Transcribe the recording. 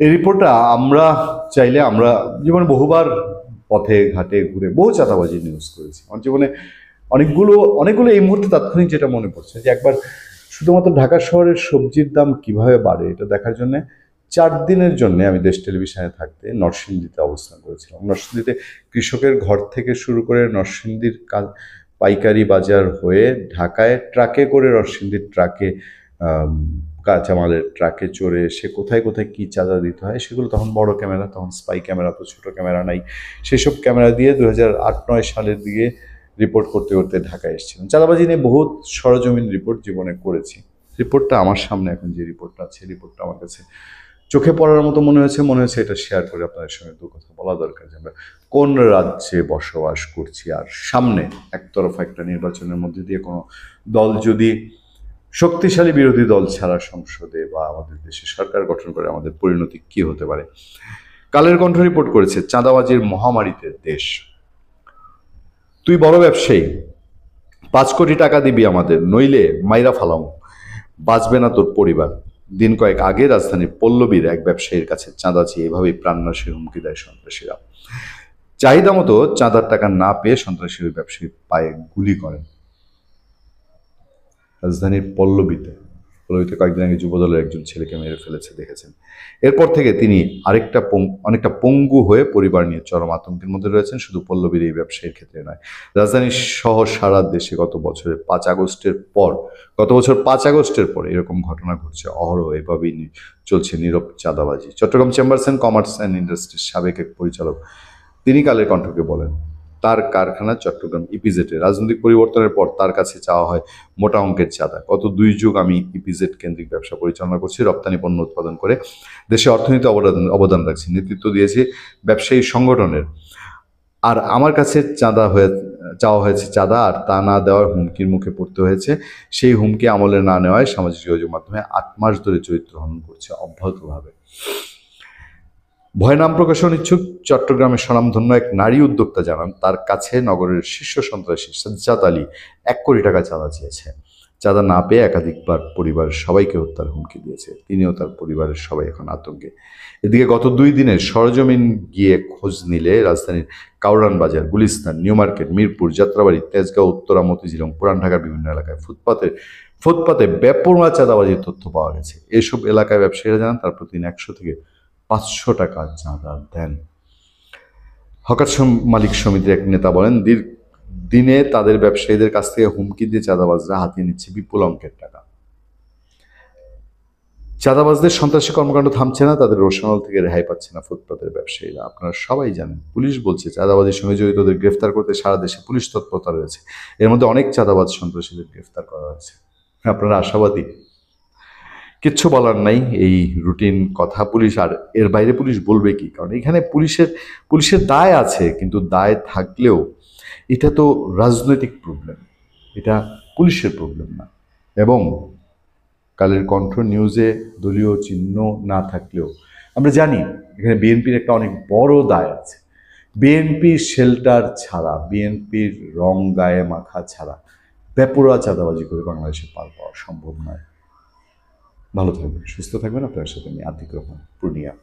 এই রিপোর্টটা আমরা চাইলে আমরা জীবনে বহুবার পথে ঘাটে ঘুরে বহু চাঁদাবাজি নিউজ করেছি আমার জীবনে। অনেকগুলো এই মুহূর্তে তাৎক্ষণিক যেটা মনে পড়ছে যে একবার শুধুমাত্র ঢাকা শহরের সবজির দাম কিভাবে বাড়ে এটা দেখার জন্য 4 দিনের জন্য আমি দেশ টেলিভিশনে থাকতে নরসিংদীতে অবস্থান করেছিলাম। নরসিংদীতে কৃষকের ঘর থেকে শুরু করে নরসিংদীর পাইকারি বাজার হয়ে ঢাকায় ট্রাকে করে নরসিংদীর ট্রাকে কাঁচামালের ট্রাকে চড়ে সে কোথায় কোথায় কী চাঁদা দিতে হয় সেগুলো তখন বড় ক্যামেরা, তখন স্পাই ক্যামেরা, তো ছোটো ক্যামেরা নাই, সেসব ক্যামেরা দিয়ে 2008-09 সালের দিকে রিপোর্ট করতে করতে ঢাকায় এসেছিলাম। চাঁদাবাজি নিয়ে বহুত সরজমিন রিপোর্ট জীবনে করেছি। রিপোর্টটা আমার সামনে এখন যে রিপোর্টটা আছে, রিপোর্টটা আমার কাছে চোখে পড়ার মতো মনে হয়েছে এটা শেয়ার করে আপনাদের সঙ্গে দু কথা বলা দরকার যে আমরা কোন রাজ্যে বসবাস করছি। আর সামনে একতরফা একটা নির্বাচনের মধ্যে দিয়ে কোনো দল যদি শক্তিশালী বিরোধী দল ছাড়া সংসদে বা আমাদের দেশে সরকার গঠন করে আমাদের পরিণতি কি হতে পারে। কালের কণ্ঠ রিপোর্ট করেছে চাঁদাবাজির মহামারীতে দেশ। তুই বড় ব্যবসায়ী, 5 কোটি টাকা দিবি আমাদের, নইলে মাইরা ফালাম, বাঁচবে না তোর পরিবার। দিন কয়েক আগে রাজধানীর পল্লবীর এক ব্যবসায়ীর কাছে চাঁদা চেয়ে এভাবেই প্রাণনাশের হুমকি দেয় সন্ত্রাসীরা। চাহিদা মতো চাঁদার টাকা না পেয়ে সন্ত্রাসী ওই ব্যবসায়ী পায়ে গুলি করেন রাজধানীর পল্লবীতে কয়েকদিন আগে যুবদলের একজন ছেলেকে মেরে ফেলেছে দেখেছেন। এরপর থেকে তিনি অনেকটা পঙ্গু হয়ে পরিবার নিয়ে চরম আতঙ্কের মধ্যে রয়েছেন। শুধু পল্লবীর এই ব্যবসায়ীর ক্ষেত্রে নয়, রাজধানী সহ সারা দেশে গত বছর 5 আগস্টের পর এরকম ঘটনা ঘটছে অহরহ। এভাবেই চলছে নীরব চাঁদাবাজি। Chittagong chambers and commerce and ইন্ডাস্ট্রির সাবেক এক পরিচালক তিনি কালের কণ্ঠকে বলেন, তার কারখানা চট্টগ্রাম ইপিজেডে রাজনৈতিক পরিবর্তনের পর তার কাছে চাওয়া হয় মোটা অঙ্কের চাঁদা। গত 2 যুগ আমি ইপিজেড কেন্দ্রিক ব্যবসা পরিচালনা করছি, রপ্তানি পণ্য উৎপাদন করে দেশে অর্থনীতি অবদান রাখছি, নেতৃত্ব দিয়েছি ব্যবসায়ী সংগঠনের। আর আমার কাছে চাওয়া হয়েছে চাঁদা, আর তা না দেওয়ার হুমকির মুখে পড়তে হয়েছে। সেই হুমকি আমলে না নেওয়ায় সামাজিক যোগাযোগ মাধ্যমে 8 মাস ধরে চরিত্র হনন করছে অব্যাহতভাবে। ভয় নাম প্রকাশন ইচ্ছুক চট্টগ্রামের স্বনামধন্য এক নারী উদ্যোক্তা জানান, তার কাছে নগরের শীর্ষ সন্ত্রাসী সাজ্জাদ আলী 1 কোটি টাকা চাঁদা চেয়েছে। চাঁদা না পেয়ে একাধিকবার পরিবারের সবাইকে হত্যার হুমকি দিয়েছে। তিনিও তার পরিবারের সবাই এখন আতঙ্কে। এদিকে গত 2 দিনের সরজমিন গিয়ে খোঁজ নিলে রাজধানীর কাউরান বাজার, গুলিস্তান, নিউ মার্কেট, মিরপুর, যাত্রাবাড়ি, তেজগাঁও, উত্তরা, মতিঝিল এবং পুরান ঢাকার বিভিন্ন এলাকায় ফুটপাতে ব্যাপক চাঁদাবাজির তথ্য পাওয়া গেছে। এসব এলাকায় ব্যবসায়ীরা জানান তার প্রতিদিন 100 থেকে 500 টাকা চাঁদা দেন। হকার মালিক সমিতির এক নেতা বলেন, দিনে তাদের ব্যবসায়ীদের কাছ থেকে হুমকি দিয়ে চাঁদাবাজরা হাতিয়ে নিচ্ছে বিপুল অঙ্কের টাকা। চাঁদাবাজদের সন্ত্রাসী কর্মকাণ্ড থামছে না, তাদের রোশনাল থেকে রেহাই পাচ্ছে না ফুটপাতের ব্যবসায়ীরা। আপনারা সবাই জানেন, পুলিশ বলছে চাঁদাবাজির সঙ্গে জড়িতদের গ্রেফতার করতে সারা দেশে পুলিশ তৎপরতা রয়েছে। এর মধ্যে অনেক চাঁদাবাজ সন্ত্রাসীদের গ্রেফতার করা হয়েছে। আপনারা আশাবাদী? কিচ্ছু বলার নাই, এই রুটিন কথা। পুলিশ আর এর বাইরে পুলিশ বলবে কি? কারণ এখানে পুলিশের দায় আছে, কিন্তু দায় থাকলেও এটা তো রাজনৈতিক প্রবলেম, এটা পুলিশের প্রবলেম না। এবং কালের কণ্ঠ নিউজে দলীয় চিহ্ন না থাকলেও আমরা জানি এখানে বিএনপির একটা অনেক বড় দায় আছে। বিএনপির শেল্টার ছাড়া, বিএনপির রং গায়ে মাখা ছাড়া বেপরোয়া চাঁদাবাজি করে বাংলাদেশে পার পাওয়া সম্ভব নয়। ভালো থাকবেন, সুস্থ থাকবেন। আপনার সাথে আমি আতিক রহমান, পূর্ণিয়া।